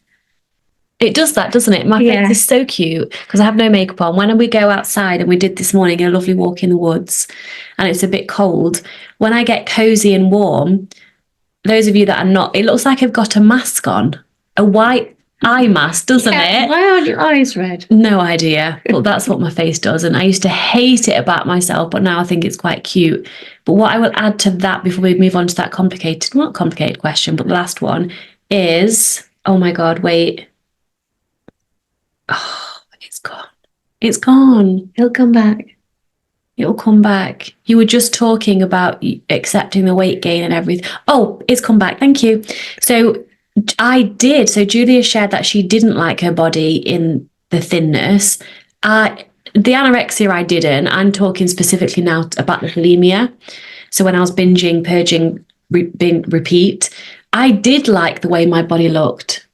It does that, doesn't it? My face is so cute because I have no makeup on. When we go outside, and we did this morning a lovely walk in the woods, and it's a bit cold, when I get cozy and warm, those of you that are not, it looks like I've got a mask on, a white eye mask, doesn't it? Why aren't your eyes red? No idea. But that's what my face does. And I used to hate it about myself, but now I think it's quite cute. But what I will add to that before we move on to that not complicated question, but the last one is, oh my God, wait. Oh, it's gone. It's gone. It'll come back. It'll come back. You were just talking about accepting the weight gain and everything. Oh, it's come back. Thank you. So I did. So Julia shared that she didn't like her body in the thinness. The anorexia I didn't. I'm talking specifically now about the bulimia. So when I was binging, purging, repeat, I did like the way my body looked.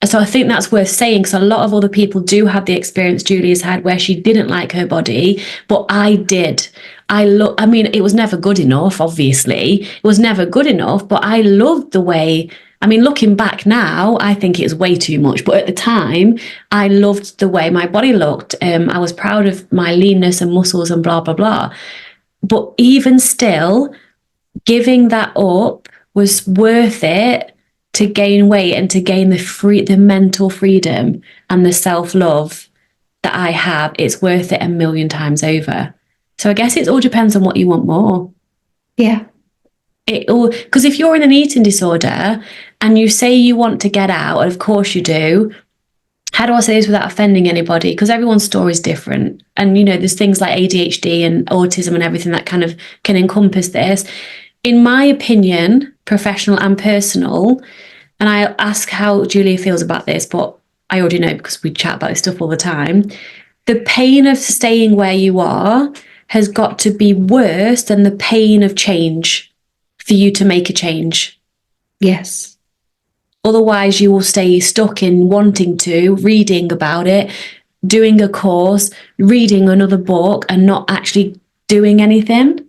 So I think that's worth saying, because a lot of other people do have the experience Julia's had where she didn't like her body, but I did. I mean, it was never good enough, obviously. It was never good enough, but I loved the way, I mean, looking back now, I think it's way too much. But at the time, I loved the way my body looked. I was proud of my leanness and muscles and blah, blah, blah. But even still, giving that up was worth it to gain weight and to gain the mental freedom and the self-love that I have. It's worth it a million times over. So I guess it all depends on what you want more. Yeah. Because if you're in an eating disorder and you say you want to get out, and of course you do, how do I say this without offending anybody? Because everyone's story is different. And, you know, there's things like ADHD and autism and everything that kind of can encompass this. In my opinion, professional and personal, and I ask how Julia feels about this, but I already know because we chat about this stuff all the time. The pain of staying where you are has got to be worse than the pain of change for you to make a change. Yes. Otherwise, you will stay stuck in wanting to, reading about it, doing a course, reading another book, and not actually doing anything.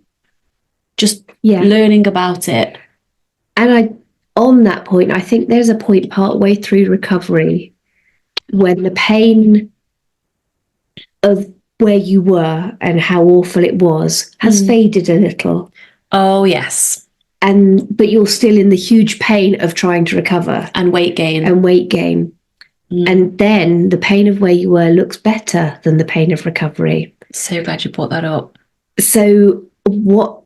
Just learning about it. And on that point, I think there's a point partway through recovery when the pain of where you were and how awful it was has faded a little. Oh, yes. But you're still in the huge pain of trying to recover. And weight gain. And then the pain of where you were looks better than the pain of recovery. So glad you brought that up. So what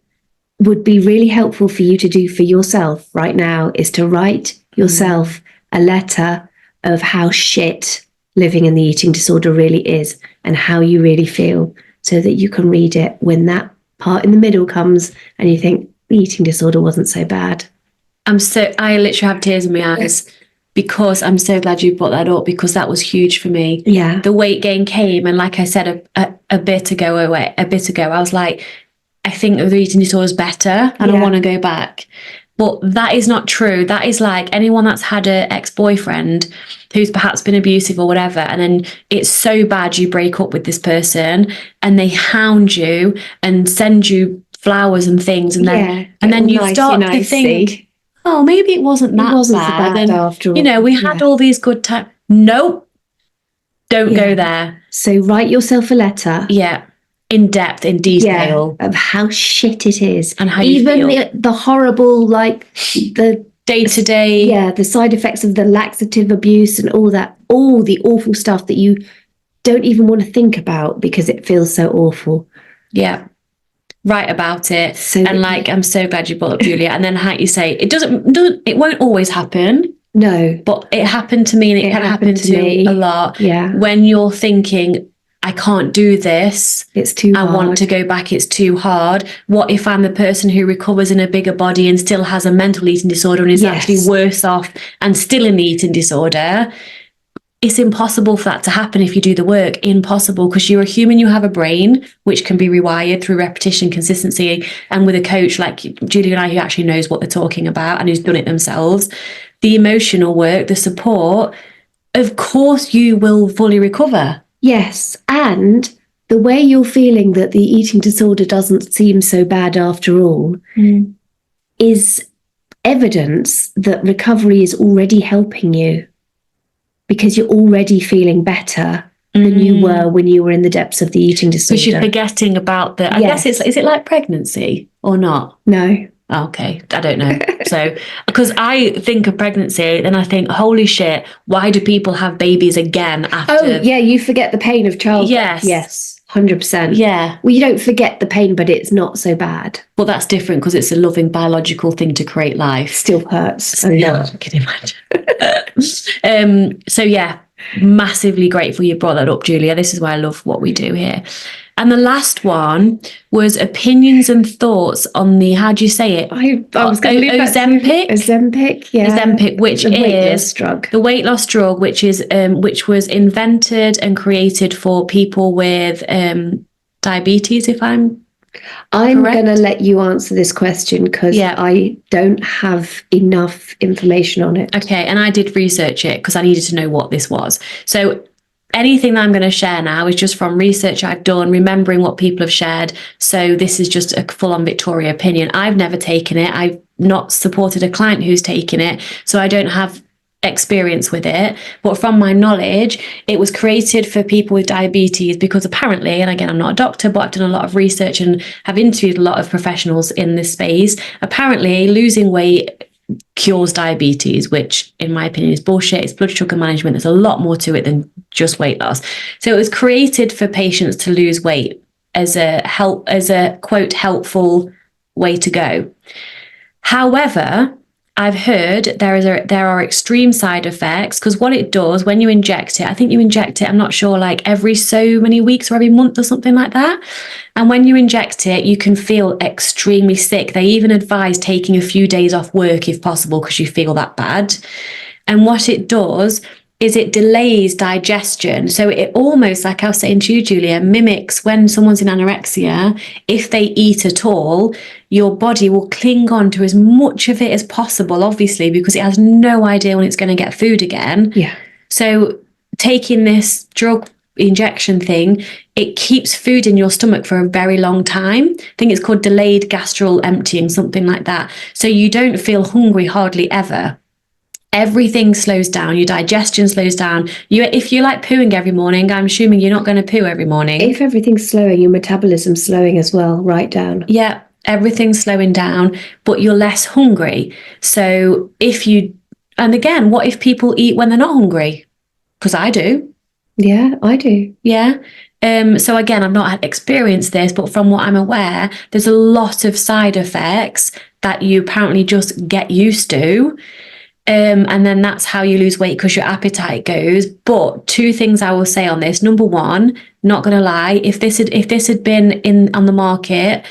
would be really helpful for you to do for yourself right now is to write yourself a letter of how shit living in the eating disorder really is and how you really feel, so that you can read it when that part in the middle comes and you think the eating disorder wasn't so bad. I literally have tears in my eyes because I'm so glad you brought that up, because that was huge for me. Yeah. The weight gain came, and like I said a bit ago, I was like, I think the eating disorder is better and I want to go back. But that is not true. That is like anyone that's had an ex-boyfriend who's perhaps been abusive or whatever, and then it's so bad you break up with this person and they hound you and send you flowers and things, and then you start to think, oh, maybe it wasn't that bad. So bad after all. You know, we had all these good times. Nope. Don't go there. So write yourself a letter. Yeah. In depth, in detail. Of how shit it is. And how you feel. Even the horrible, like the day-to-day. Yeah, the side effects of the laxative abuse and all that, all the awful stuff that you don't even want to think about because it feels so awful. Yeah. Write about it. And like, I'm so glad you brought up Julia. And then how you say, it won't always happen. No. But it happened to me, and it can happen to me a lot. Yeah. When you're thinking, I can't do this. It's too hard. I want to go back. It's too hard. What if I'm the person who recovers in a bigger body and still has a mental eating disorder and is actually worse off and still in the eating disorder? It's impossible for that to happen if you do the work. Impossible, because you're a human. You have a brain which can be rewired through repetition, consistency, and with a coach like Julia and I, who actually knows what they're talking about and who's done it themselves. The emotional work, the support, of course you will fully recover. Yes, and the way you're feeling that the eating disorder doesn't seem so bad after all is evidence that recovery is already helping you, because you're already feeling better than you were when you were in the depths of the eating disorder. Because you're forgetting about the, I guess is it like pregnancy or not? No. Okay, I don't know. So, because I think of pregnancy, then I think, holy shit, why do people have babies again after? Oh, yeah, you forget the pain of childbirth. Yes, 100%. Yeah. Well, you don't forget the pain, but it's not so bad. Well, that's different because it's a loving biological thing to create life. Still hurts. Yeah, I can imagine. So yeah, massively grateful you brought that up, Julia. This is why I love what we do here. And the last one was opinions and thoughts on the, how do you say it? I was going to leave Ozempic. Ozempic, yeah. Ozempic, which is the weight loss drug, which was invented and created for people with diabetes, if I'm I'm Correct? going to let you answer this question because Yeah. I don't have enough information on it. Okay, and I did research it because I needed to know what this was. So anything that I'm going to share now is just from research I've done, remembering what people have shared. So this is just a full-on Victoria opinion. I've never taken it. I've not supported a client who's taken it, so I don't have experience with it. But from my knowledge, it was created for people with diabetes because apparently, and again, I'm not a doctor, but I've done a lot of research and have interviewed a lot of professionals in this space. Apparently, losing weight cures diabetes, which in my opinion is bullshit. It's blood sugar management. There's a lot more to it than just weight loss. So it was created for patients to lose weight as a quote helpful way to go. However, I've heard there are extreme side effects because what it does when you inject it, I think you inject it, I'm not sure, like every so many weeks or every month or something like that. And when you inject it, you can feel extremely sick. They even advise taking a few days off work if possible because you feel that bad. And what it does is it delays digestion. So it almost, like I was saying to you, Julia, mimics when someone's in anorexia. If they eat at all, your body will cling on to as much of it as possible, obviously, because it has no idea when it's going to get food again. Yeah. So taking this drug injection thing, it keeps food in your stomach for a very long time. I think it's called delayed gastral emptying, something like that. So you don't feel hungry hardly ever. Everything slows down. Your digestion slows down. If you like pooing every morning, I'm assuming you're not going to poo every morning. If everything's slowing, your metabolism's slowing as well, right down. Yeah, everything's slowing down, but you're less hungry. So and again, what if people eat when they're not hungry? Because I do. Yeah, I do. Yeah. So again, I've not experienced this, but from what I'm aware, there's a lot of side effects that you apparently just get used to. And then that's how you lose weight because your appetite goes. But two things I will say on this. Number one, not going to lie, if this had been on the market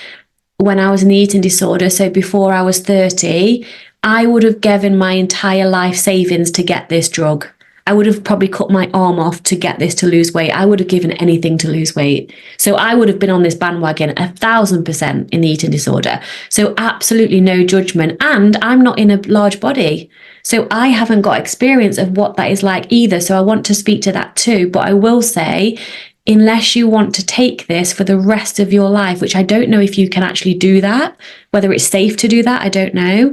when I was in the eating disorder, so before I was 30, I would have given my entire life savings to get this drug. I would have probably cut my arm off to get this to lose weight. I would have given anything to lose weight. So I would have been on this bandwagon 1,000% in the eating disorder. So absolutely no judgment. And I'm not in a large body. So I haven't got experience of what that is like either. So I want to speak to that too. But I will say, unless you want to take this for the rest of your life, which I don't know if you can actually do that, whether it's safe to do that, I don't know,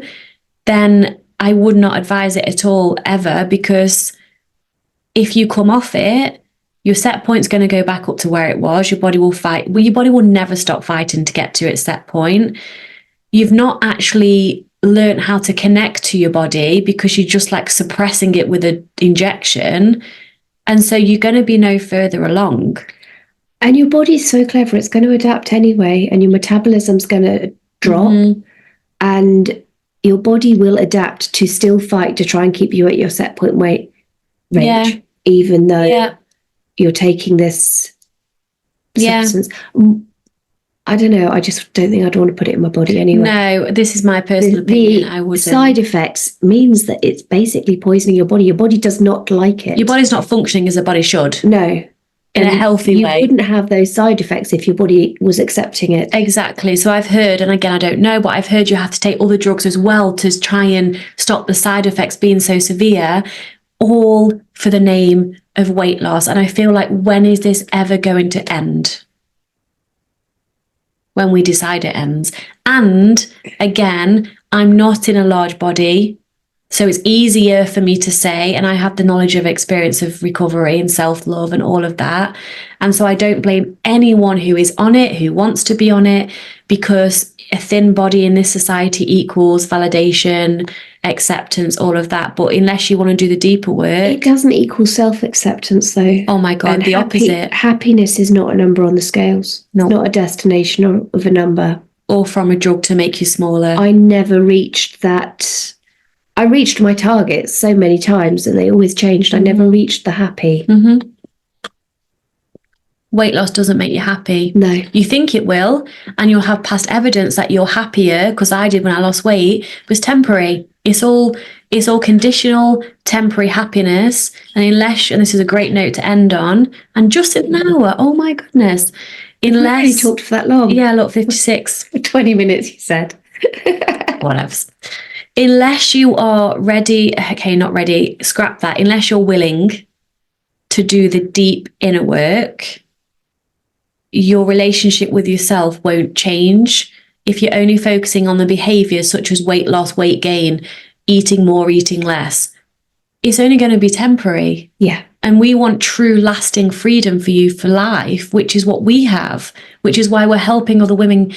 then I would not advise it at all ever, because if you come off it, your set point's going to go back up to where it was. Your body will fight. Well, your body will never stop fighting to get to its set point. You've not actually learned how to connect to your body because you're just like suppressing it with an injection. And so you're going to be no further along. And your body's so clever, it's going to adapt anyway, and your metabolism's going to drop, and your body will adapt to still fight to try and keep you at your set point weight range, even though you're taking this substance. I don't know. I just don't think I'd want to put it in my body anyway. No, this is my personal opinion. I wouldn't. Side effects means that it's basically poisoning your body. Your body does not like it. Your body's not functioning as a body should. No. In a healthy way. You wouldn't have those side effects if your body was accepting it. Exactly. So I've heard, and again, I don't know, but I've heard you have to take other drugs as well to try and stop the side effects being so severe, all for the name of weight loss. And I feel like, when is this ever going to end? When we decide it ends. And again, I'm not in a large body, so it's easier for me to say, and I have the knowledge of experience of recovery and self-love and all of that. And so I don't blame anyone who is on it, who wants to be on it, because a thin body in this society equals validation, acceptance, all of that. But unless you want to do the deeper work... It doesn't equal self-acceptance, though. Oh my God, the opposite. Happiness is not a number on the scales. No. It's not a destination of a number. Or from a drug to make you smaller. I never reached that. I reached my targets so many times and they always changed. I never reached the happy. Weight loss doesn't make you happy. No. You think it will, and you'll have past evidence that you're happier, because I did when I lost weight. It was temporary. It's all conditional, temporary happiness. And and this is a great note to end on, and just an hour, oh my goodness. We really Unless, talked for that long. yeah, look, 56. 20 minutes, you said. Whatever. Unless you are ready, okay, not ready, scrap that. Unless you're willing to do the deep inner work, your relationship with yourself won't change. If you're only focusing on the behaviors such as weight loss, weight gain, eating more, eating less, it's only going to be temporary. Yeah. And we want true lasting freedom for you for life, which is what we have, which is why we're helping other women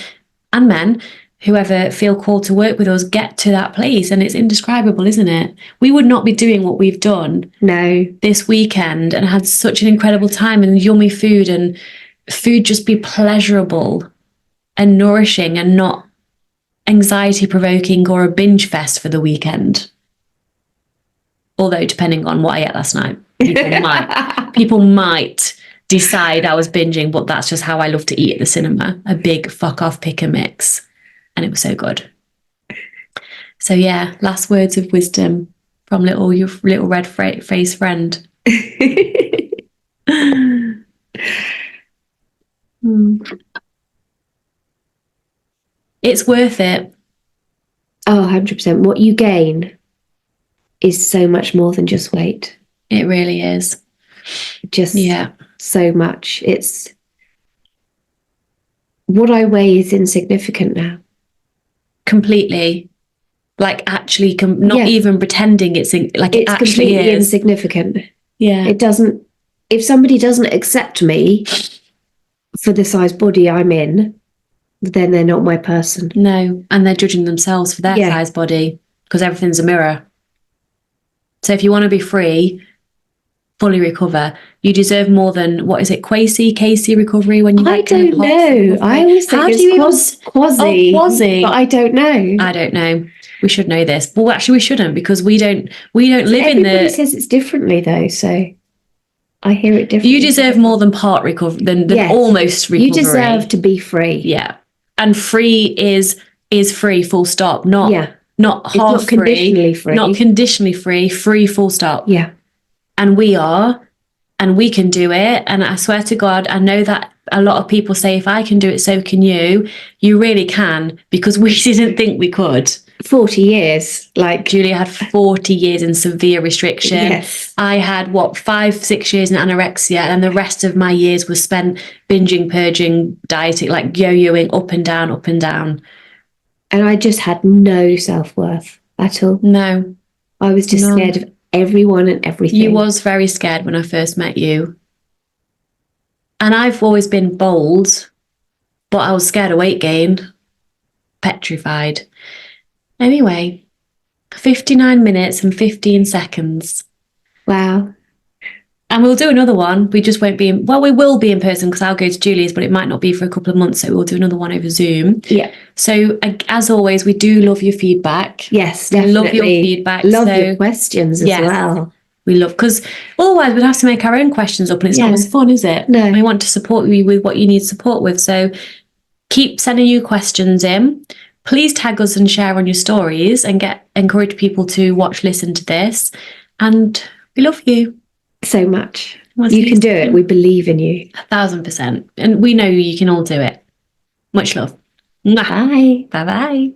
and men, whoever feel called to work with us, get to that place. And it's indescribable, isn't it? We would not be doing what we've done this weekend and had such an incredible time and yummy food, and food just be pleasurable and nourishing and not anxiety provoking or a binge fest for the weekend. Although, depending on what I ate last night, people might decide I was binging, but that's just how I love to eat at the cinema. A big fuck off pick a mix. And it was so good. So yeah, last words of wisdom from your little red face friend. It's worth it. Oh, 100%. What you gain is so much more than just weight. It really is. Just so much. It's what I weigh is insignificant now. Completely. Like actually, not even pretending it's like it actually completely is insignificant. Yeah. It doesn't, if somebody doesn't accept me for the size body I'm in, then they're not my person. No. And they're judging themselves for their size body because everything's a mirror. So if you want to be free, fully recover, you deserve more than, what is it, Casey recovery when you I don't know. I always think it's quasi. Quasi. But I don't know. I don't know. We should know this. Well, actually, we shouldn't, because we don't live in the... Everybody says it's differently, though, so I hear it differently. You deserve more than part recovery, than almost recovery. You deserve to be free. Yeah. And free is free, full stop. Not half not conditionally free. Not conditionally free, free, full stop. Yeah. And we are, and we can do it. And I swear to God, I know that a lot of people say, if I can do it, so can you. You really can, because we didn't think we could. 40 years. Like Julia had 40 years in severe restriction. Yes. I had 5-6 years in anorexia, and the rest of my years was spent binging, purging, dieting, like yo-yoing up and down, up and down. And I just had no self-worth at all. No. I was just scared of everyone and everything. You was very scared when I first met you. And I've always been bold, but I was scared of weight gain. Petrified. Anyway, 59 minutes and 15 seconds. Wow. And we'll do another one. We just won't be we will be in person, because I'll go to Julie's, but it might not be for a couple of months. So we'll do another one over Zoom. Yeah. So as always, we do love your feedback. Yes, definitely. Love your feedback. Love your questions as well. We love, because otherwise we'd have to make our own questions up, and it's not as fun, is it? No. We want to support you with what you need support with. So keep sending you questions in. Please tag us and share on your stories, and encourage people to listen to this. And we love you so much. You can do it. We believe in you. 1,000%. And we know you can all do it. Much love. Bye. Bye-bye.